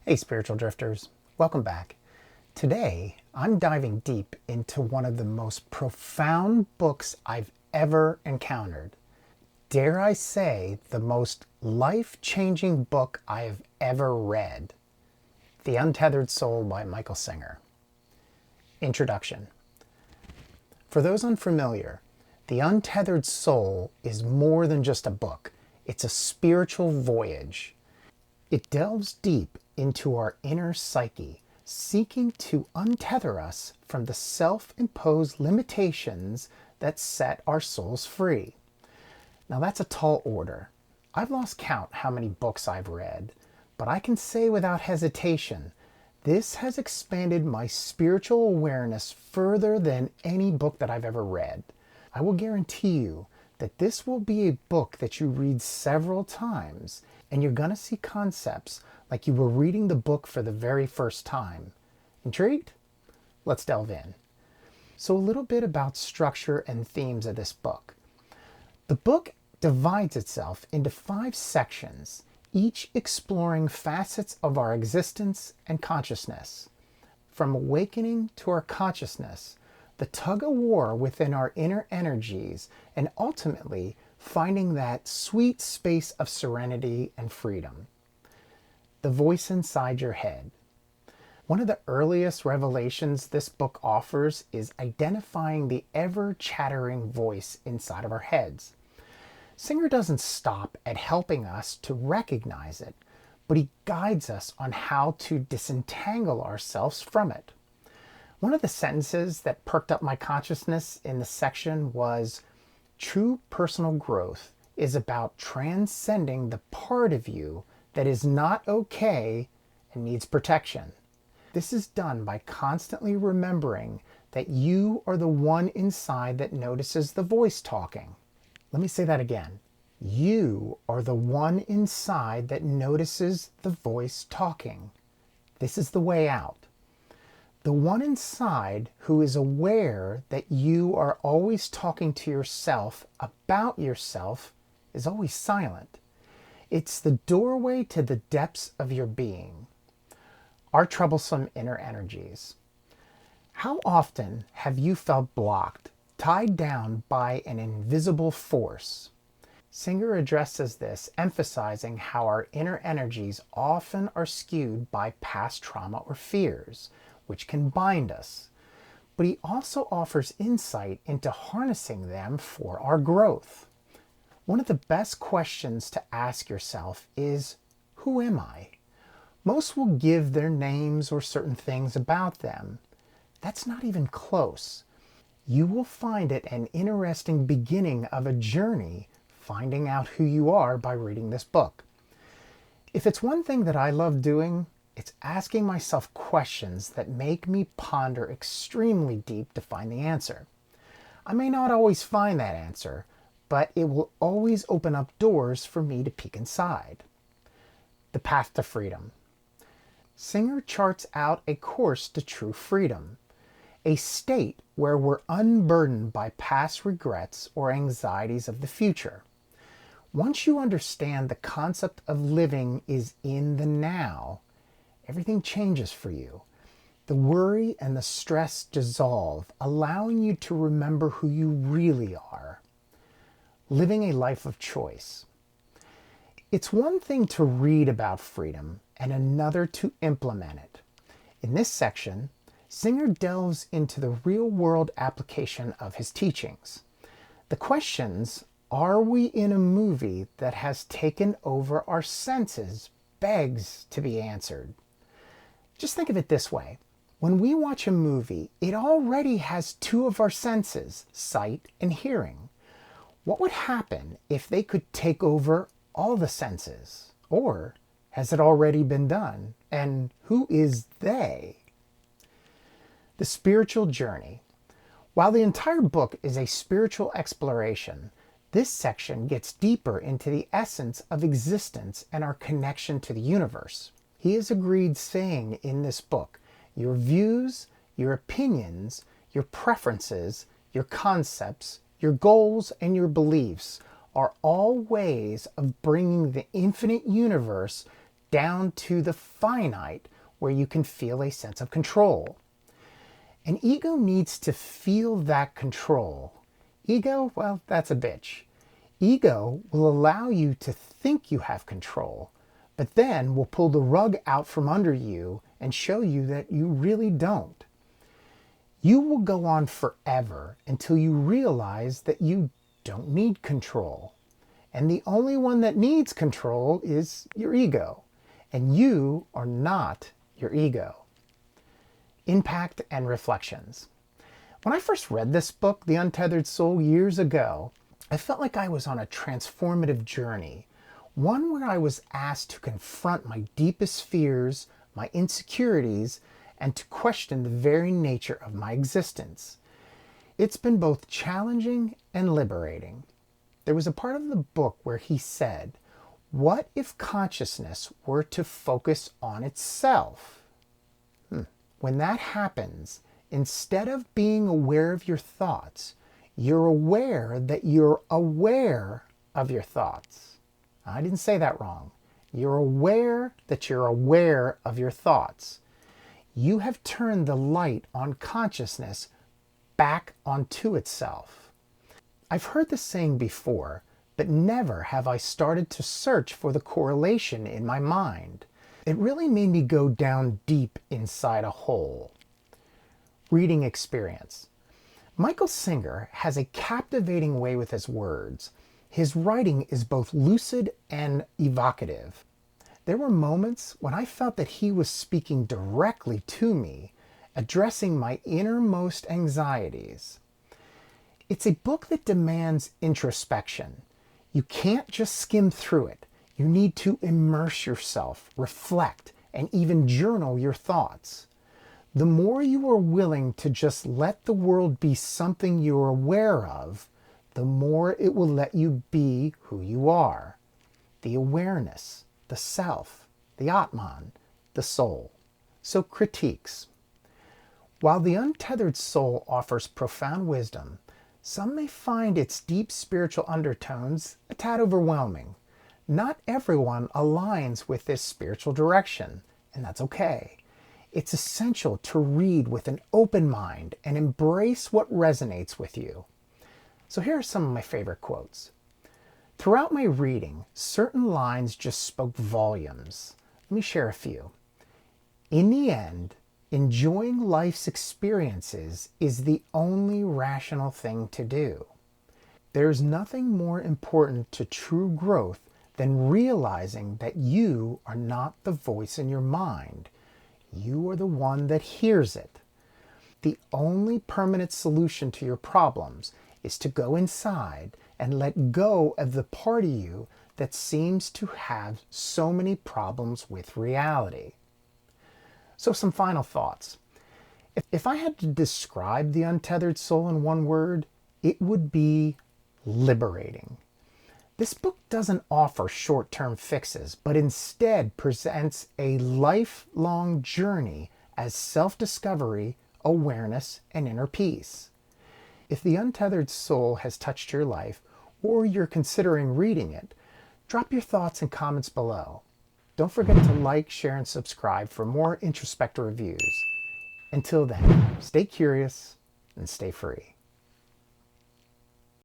Hey, spiritual drifters, welcome back. Today, I'm diving deep into one of the most profound books I've ever encountered. Dare I say, the most life-changing book I have ever read. The Untethered Soul by Michael Singer. Introduction. For those unfamiliar, The Untethered Soul is more than just a book. It's a spiritual voyage. It delves deep into our inner psyche, seeking to untether us from the self-imposed limitations that set our souls free. Now that's a tall order. I've lost count how many books I've read, but I can say without hesitation, this has expanded my spiritual awareness further than any book that I've ever read. I will guarantee you that this will be a book that you read several times, and you're going to see concepts like you were reading the book for the very first time. Intrigued? Let's delve in. So a little bit about structure and themes of this book. The book divides itself into 5 sections, each exploring facets of our existence and consciousness. From awakening to our consciousness, the tug-of-war within our inner energies, and ultimately finding that sweet space of serenity and freedom. The voice inside your head. One of the earliest revelations this book offers is identifying the ever-chattering voice inside of our heads. Singer doesn't stop at helping us to recognize it, but he guides us on how to disentangle ourselves from it. One of the sentences that perked up my consciousness in the section was, "True personal growth is about transcending the part of you that is not okay and needs protection. This is done by constantly remembering that you are the one inside that notices the voice talking." Let me say that again. You are the one inside that notices the voice talking. This is the way out. The one inside who is aware that you are always talking to yourself about yourself is always silent. It's the doorway to the depths of your being. Our troublesome inner energies. How often have you felt blocked, tied down by an invisible force? Singer addresses this, emphasizing how our inner energies often are skewed by past trauma or fears, which can bind us. But he also offers insight into harnessing them for our growth. One of the best questions to ask yourself is, who am I? Most will give their names or certain things about them. That's not even close. You will find it an interesting beginning of a journey finding out who you are by reading this book. If it's one thing that I love doing, it's asking myself questions that make me ponder extremely deep to find the answer. I may not always find that answer, but it will always open up doors for me to peek inside. The path to freedom. Singer charts out a course to true freedom, a state where we're unburdened by past regrets or anxieties of the future. Once you understand the concept of living is in the now, everything changes for you. The worry and the stress dissolve, allowing you to remember who you really are. Living a life of choice. It's one thing to read about freedom and another to implement it. In this section, Singer delves into the real-world application of his teachings. The questions, are we in a movie that has taken over our senses, begs to be answered. Just think of it this way. When we watch a movie, it already has 2 of our senses, sight and hearing. What would happen if they could take over all the senses? Or has it already been done? And who is they? The spiritual journey. While the entire book is a spiritual exploration, this section gets deeper into the essence of existence and our connection to the universe. He has agreed saying in this book, your views, your opinions, your preferences, your concepts, your goals, and your beliefs are all ways of bringing the infinite universe down to the finite where you can feel a sense of control. And ego needs to feel that control. Ego, well, that's a bitch. Ego will allow you to think you have control, but then will pull the rug out from under you and show you that you really don't. You will go on forever until you realize that you don't need control. And the only one that needs control is your ego. And you are not your ego. Impact and reflections. When I first read this book, The Untethered Soul, years ago, I felt like I was on a transformative journey, one where I was asked to confront my deepest fears, my insecurities, and to question the very nature of my existence. It's been both challenging and liberating. There was a part of the book where he said, "What if consciousness were to focus on itself?" When that happens, instead of being aware of your thoughts, you're aware that you're aware of your thoughts. I didn't say that wrong. You're aware that you're aware of your thoughts. You have turned the light on consciousness back onto itself. I've heard this saying before, but never have I started to search for the correlation in my mind. It really made me go down deep inside a hole. Reading experience. Michael Singer has a captivating way with his words. His writing is both lucid and evocative. There were moments when I felt that he was speaking directly to me, addressing my innermost anxieties. It's a book that demands introspection. You can't just skim through it. You need to immerse yourself, reflect, and even journal your thoughts. The more you are willing to just let the world be something you're aware of, the more it will let you be who you are. The awareness, the self, the Atman, the soul. So critiques. While The Untethered Soul offers profound wisdom, some may find its deep spiritual undertones a tad overwhelming. Not everyone aligns with this spiritual direction, and that's okay. It's essential to read with an open mind and embrace what resonates with you. So here are some of my favorite quotes. Throughout my reading, certain lines just spoke volumes. Let me share a few. In the end, enjoying life's experiences is the only rational thing to do. There's nothing more important to true growth than realizing that you are not the voice in your mind. You are the one that hears it. The only permanent solution to your problems is to go inside and let go of the part of you that seems to have so many problems with reality. So some final thoughts. If I had to describe The Untethered Soul in one word, it would be liberating. This book doesn't offer short-term fixes, but instead presents a lifelong journey as self-discovery, awareness, and inner peace. If The Untethered Soul has touched your life, or you're considering reading it, drop your thoughts and comments below. Don't forget to like, share, and subscribe for more introspective reviews. Until then, stay curious and stay free.